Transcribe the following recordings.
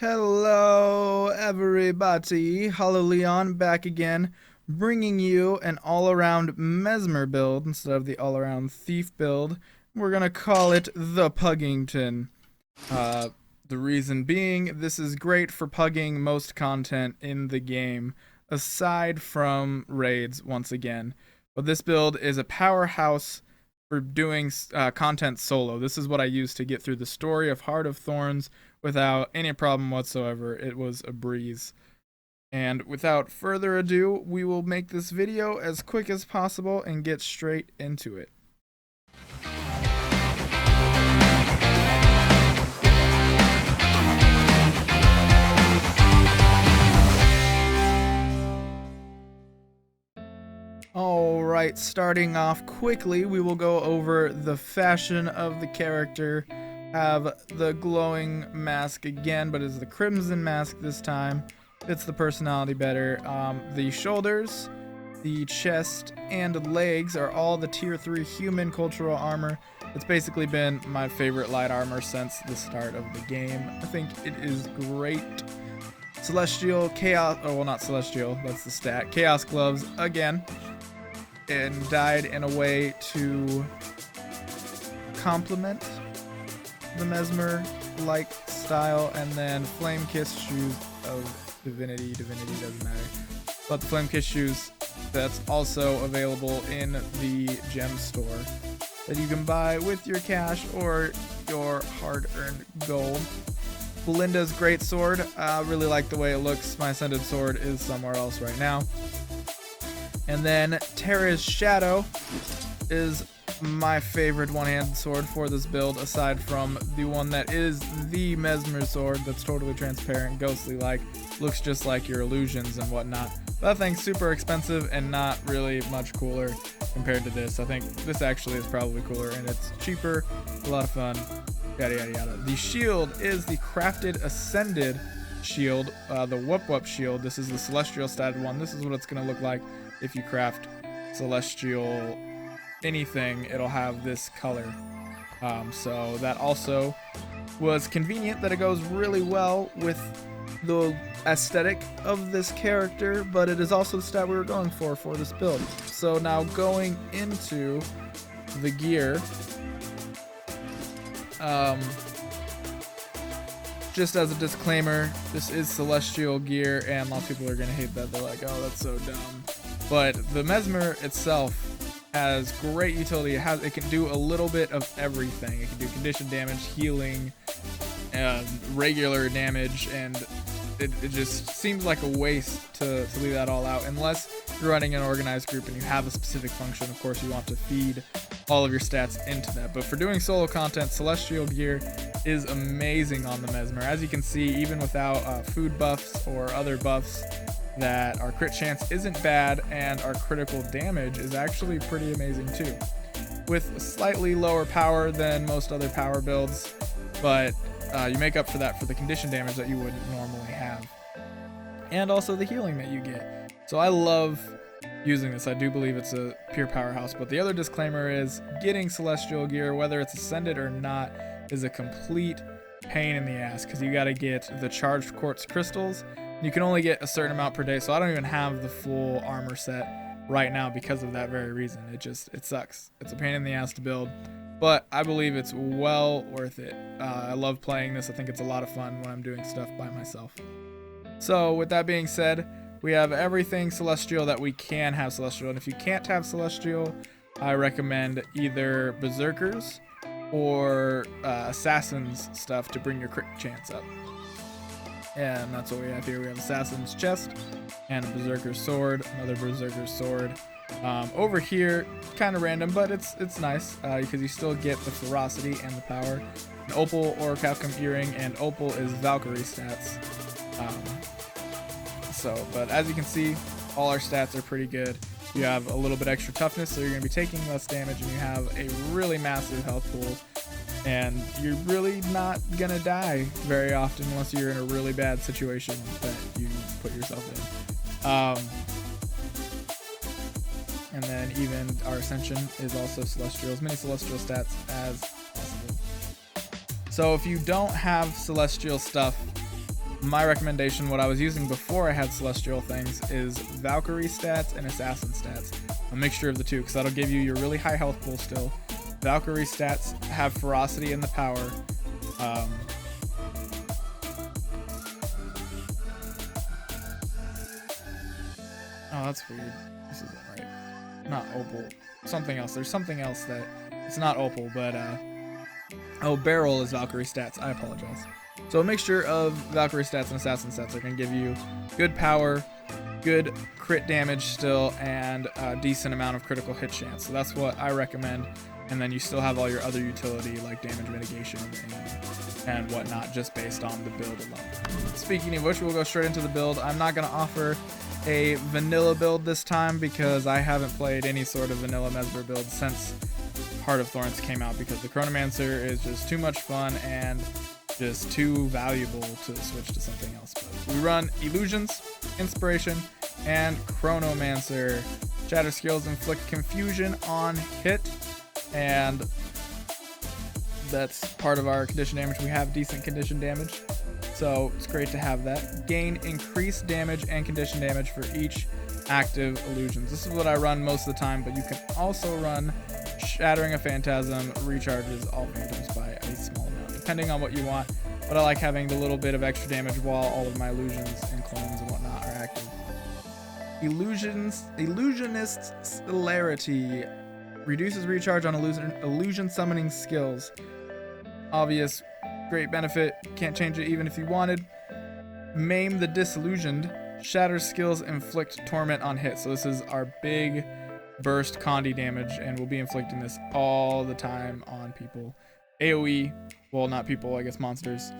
Hello everybody, Hollow Leon back again, bringing you an all-around Mesmer build instead of the all-around Thief build. We're gonna call it the Pugington. The reason being, this is great for pugging most content in the game, aside from raids once again. But this build is a powerhouse for doing content solo. This is what I used to get through the story of Heart of Thorns without any problem whatsoever. It was a breeze. And without further ado, we will make this video as quick as possible and get straight into it. Alright, starting off quickly, we will go over the fashion of the character. Have the glowing mask again, but it's the crimson mask this time. Fits the personality better. The shoulders, the chest, and legs are all the tier 3 human cultural armor. It's basically been my favorite light armor since the start of the game. I think it is great. Celestial, Chaos, oh well, not Celestial, that's the stat. Chaos gloves again, and dyed in a way to complement the Mesmer-like style, and then flame-kissed shoes of divinity doesn't matter, but the flame-kissed shoes, that's also available in the gem store that you can buy with your cash or your hard-earned gold. Belinda's great sword, I really like the way it looks. My ascended sword is somewhere else right now. And then Terra's Shadow is my favorite one-handed sword for this build, aside from the one that is the Mesmer sword that's totally transparent, ghostly-like, looks just like your illusions and whatnot. That thing's super expensive and not really much cooler compared to this. I think this actually is probably cooler, and it's cheaper, a lot of fun, yada yada yada. The shield is the crafted ascended shield, the Whoop shield. This is the celestial statted one. This is what it's going to look like if you craft celestial anything. It'll have this color, so that also was convenient that it goes really well with the aesthetic of this character, but it is also the stat we were going for this build. So now going into the gear, just as a disclaimer, this is celestial gear, and a lot of people are going to hate that. They're like, oh, that's so dumb. But the Mesmer itself has great utility. It can do a little bit of everything. It can do condition damage, healing, regular damage, and it just seems like a waste to leave that all out, unless you're running an organized group and you have a specific function. Of course, you want to feed all of your stats into that. But for doing solo content, celestial gear is amazing on the Mesmer. As you can see, even without food buffs or other buffs, that our crit chance isn't bad, and our critical damage is actually pretty amazing too, with slightly lower power than most other power builds, but you make up for that for the condition damage that you wouldn't normally have, and also the healing that you get. So I love using this. I do believe it's a pure powerhouse. But the other disclaimer is getting celestial gear, whether it's ascended or not, is a complete pain in the ass, because you got to get the charged quartz crystals. You can only get a certain amount per day, so I don't even have the full armor set right now because of that very reason. It sucks. It's a pain in the ass to build, but I believe it's well worth it. I love playing this. I think it's a lot of fun when I'm doing stuff by myself. So with that being said, we have everything celestial that we can have celestial, and if you can't have celestial, I recommend either berserkers or assassins stuff to bring your crit chance up. And that's what we have here. We have Assassin's Chest and a Berserker's Sword, another Berserker's Sword. Over here, kind of random, but it's nice because you still get the ferocity and the power. An Opal or Capcom Earring, and Opal is Valkyrie stats. But as you can see, all our stats are pretty good. You have a little bit extra toughness, so you're going to be taking less damage, and you have a really massive health pool. And you're really not gonna die very often unless you're in a really bad situation that you put yourself in. And then even our Ascension is also Celestial, as many Celestial stats as possible. So if you don't have Celestial stuff, My recommendation, what I was using before I had Celestial things, is Valkyrie stats and Assassin stats. A mixture of the two, because that'll give you your really high health pool still. Valkyrie stats have Ferocity and the power. Oh, that's weird. This isn't right. Not Opal. Something else. There's something else that... It's not Opal, but... Oh, Barrel is Valkyrie stats. I apologize. So a mixture of Valkyrie stats and Assassin stats are going to give you good power, good crit damage still, and a decent amount of critical hit chance. So that's what I recommend. And then you still have all your other utility like damage mitigation and whatnot, just based on the build alone. Speaking of which, we'll go straight into the build. I'm not going to offer a vanilla build this time because I haven't played any sort of vanilla Mesmer build since Heart of Thorns came out, because the Chronomancer is just too much fun and just too valuable to switch to something else. But we run Illusions, Inspiration, and Chronomancer. Shatter skills inflict confusion on hit, and that's part of our condition damage. We have decent condition damage, so it's great to have that. Gain increased damage and condition damage for each active illusions. This is what I run most of the time, but you can also run Shattering a Phantasm recharges all phantoms by a small amount, depending on what you want. But I like having the little bit of extra damage while all of my illusions and clones and whatnot are active. Illusionist's Celerity reduces recharge on illusion summoning skills. Obvious, great benefit. Can't change it even if you wanted. Maim the Disillusioned. Shatter skills inflict torment on hit. So this is our big burst Condi damage, and we'll be inflicting this all the time on people. AoE, well, not people, I guess monsters,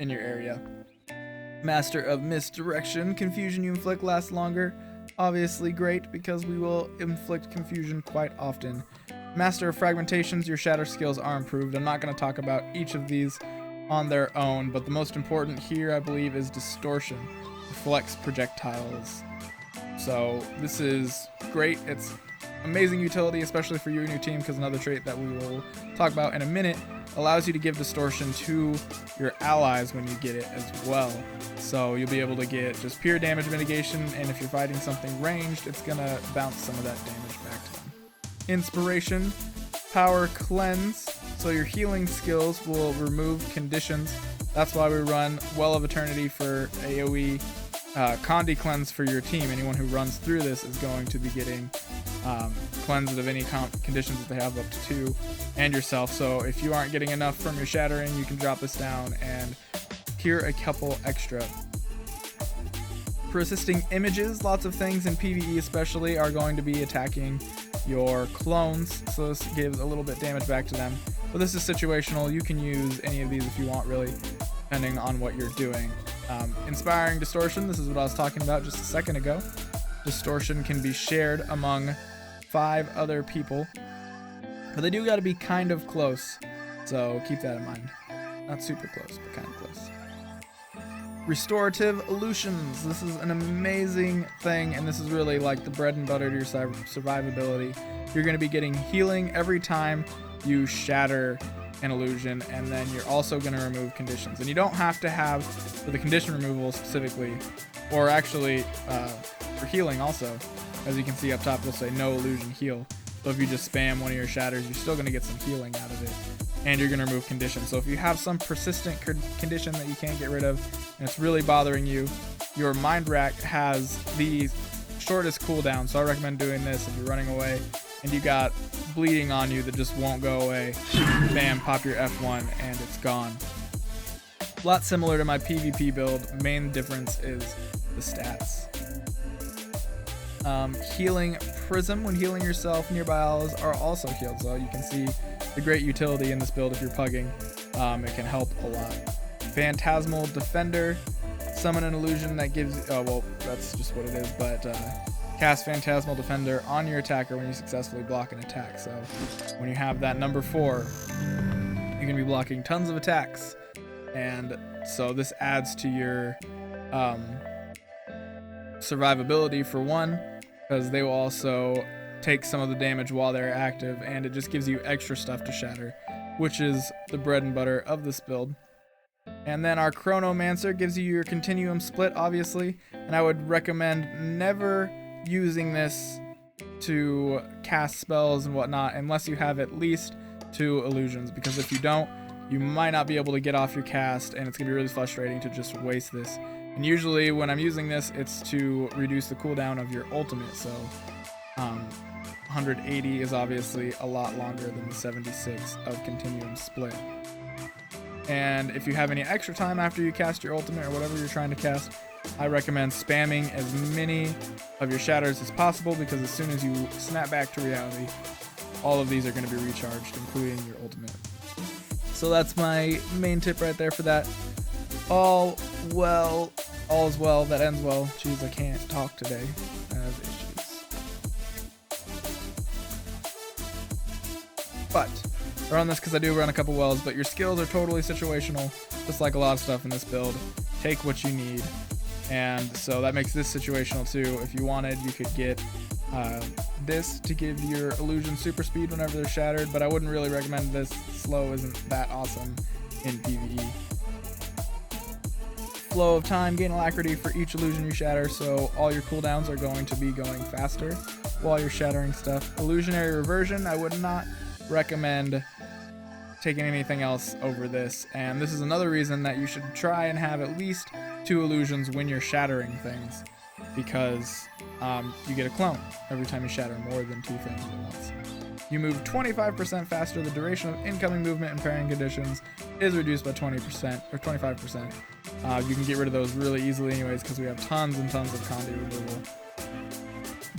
in your area. Master of Misdirection. Confusion you inflict lasts longer. Obviously great, because we will inflict confusion quite often. Master of Fragmentations. Your shatter skills are improved. I'm not going to talk about each of these on their own, but the most important here, I believe, is Distortion. Reflects projectiles. So this is great. It's amazing utility, especially for you and your team, because another trait that we will talk about in a minute allows you to give Distortion to your allies when you get it as well. So you'll be able to get just pure damage mitigation, and if you're fighting something ranged, it's going to bounce some of that damage back to them. Inspiration. Power Cleanse. So your healing skills will remove conditions. That's why we run Well of Eternity for AoE. Condi Cleanse for your team. Anyone who runs through this is going to be getting cleansed of any conditions that they have up to 2, and yourself. So if you aren't getting enough from your shattering, you can drop this down and cure a couple extra. Persisting Images. Lots of things in PvE especially are going to be attacking your clones, so this gives a little bit damage back to them. But this is situational. You can use any of these if you want, really, depending on what you're doing. Inspiring Distortion. This is what I was talking about just a second ago. Distortion can be shared among 5 other people, but they do got to be kind of close, so keep that in mind. Not super close, but kind of close. Restorative Illusions. This is an amazing thing, and this is really like the bread and butter to your survivability. You're going to be getting healing every time you shatter an illusion, and then you're also going to remove conditions. And you don't have to have, for the condition removal specifically, or actually for healing also, as you can see up top, it'll say no illusion heal. So if you just spam one of your shatters, you're still going to get some healing out of it, and you're going to remove conditions. So if you have some persistent condition that you can't get rid of, and it's really bothering you, your Mind Rack has the shortest cooldown. So I recommend doing this if you're running away and you got bleeding on you that just won't go away. Bam, pop your F1 and it's gone. A lot similar to my PvP build. Main difference is the stats. Healing Prism. When healing yourself, nearby allies are also healed. So you can see the great utility in this build if you're pugging. It can help a lot. Phantasmal Defender. Summon an illusion that gives... Oh, well, that's just what it is, but... Cast Phantasmal Defender on your attacker when you successfully block an attack. So when you have that number 4, you're going to be blocking tons of attacks. And so this adds to your survivability for one, because they will also take some of the damage while they're active, and it just gives you extra stuff to shatter, which is the bread and butter of this build. And then our Chronomancer gives you your continuum split, obviously, and I would recommend never using this to cast spells and whatnot unless you have at least 2 illusions, because if you don't, you might not be able to get off your cast, and it's going to be really frustrating to just waste this. And usually when I'm using this, it's to reduce the cooldown of your ultimate, so 180 is obviously a lot longer than the 76 of continuum split. And if you have any extra time after you cast your ultimate or whatever you're trying to cast, I recommend spamming as many of your shatters as possible, because as soon as you snap back to reality, all of these are going to be recharged, including your ultimate. So that's my main tip right there for that. All is well that ends well. Jeez, I can't talk today. I have issues. But I run this because I do run a couple wells, but your skills are totally situational, just like a lot of stuff in this build. Take what you need. And so that makes this situational too. If you wanted, you could get this to give your illusion super speed whenever they're shattered, but I wouldn't really recommend this. Slow isn't that awesome in PvE. Flow of time, gain alacrity for each illusion you shatter, so all your cooldowns are going to be going faster while you're shattering stuff. Illusionary reversion, I would not recommend taking anything else over this, and this is another reason that you should try and have at least 2 illusions when you're shattering things, because you get a clone every time you shatter more than 2 things at once. You move 25% faster. The duration of incoming movement and parrying conditions is reduced by 20% or 25%. You can get rid of those really easily anyways, because we have tons and tons of Condi removal.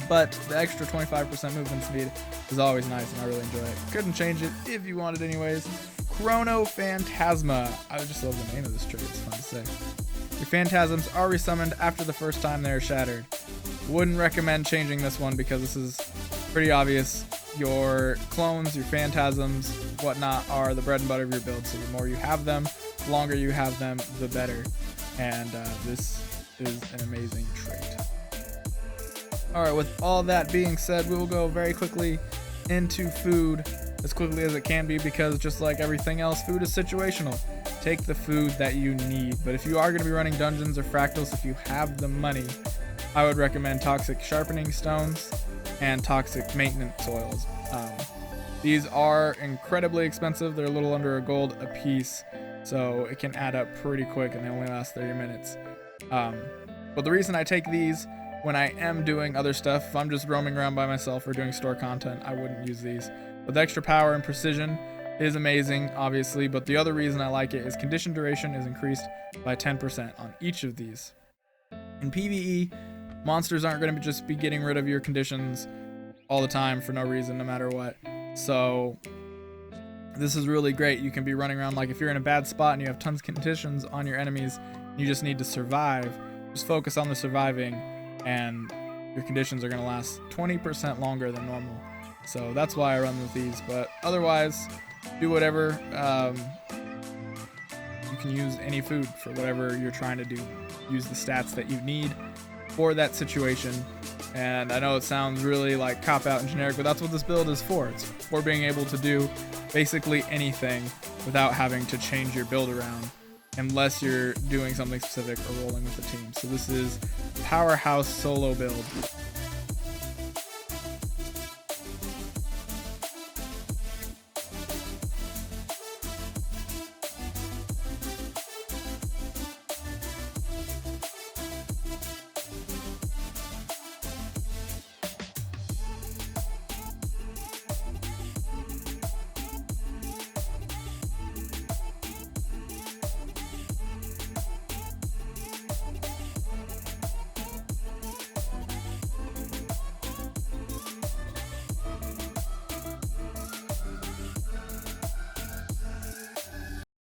But the extra 25% movement speed is always nice, and I really enjoy it. Couldn't change it if you wanted anyways. Chrono Phantasma. I just love the name of this trait. It's fun to say. Your phantasms are resummoned after the first time they are shattered. Wouldn't recommend changing this one, because this is pretty obvious. Your clones, your phantasms, whatnot are the bread and butter of your build, so the more you have them, the longer you have them, the better. And this is an amazing trait. Alright, with all that being said, we will go very quickly into food, as quickly as it can be, because just like everything else, food is situational. Take the food that you need, but if you are going to be running dungeons or fractals, if you have the money, I would recommend toxic sharpening stones and toxic maintenance oils. These are incredibly expensive. They're a little under a gold a piece, so it can add up pretty quick, and they only last 30 minutes. But the reason I take these when I am doing other stuff, if I'm just roaming around by myself or doing store content, I wouldn't use these. But the extra power and precision is amazing, obviously, but the other reason I like it is condition duration is increased by 10% on each of these. In PvE, monsters aren't going to just be getting rid of your conditions all the time for no reason, no matter what. So this is really great. You can be running around, like if you're in a bad spot and you have tons of conditions on your enemies, you just need to survive. Just focus on the surviving, and your conditions are going to last 20% longer than normal. So that's why I run with these, but otherwise, do whatever. You can use any food for whatever you're trying to do. Use the stats that you need for that situation. And I know it sounds really like cop-out and generic, but that's what this build is for. It's for being able to do basically anything without having to change your build around, unless you're doing something specific or rolling with a team. So this is Powerhouse solo build.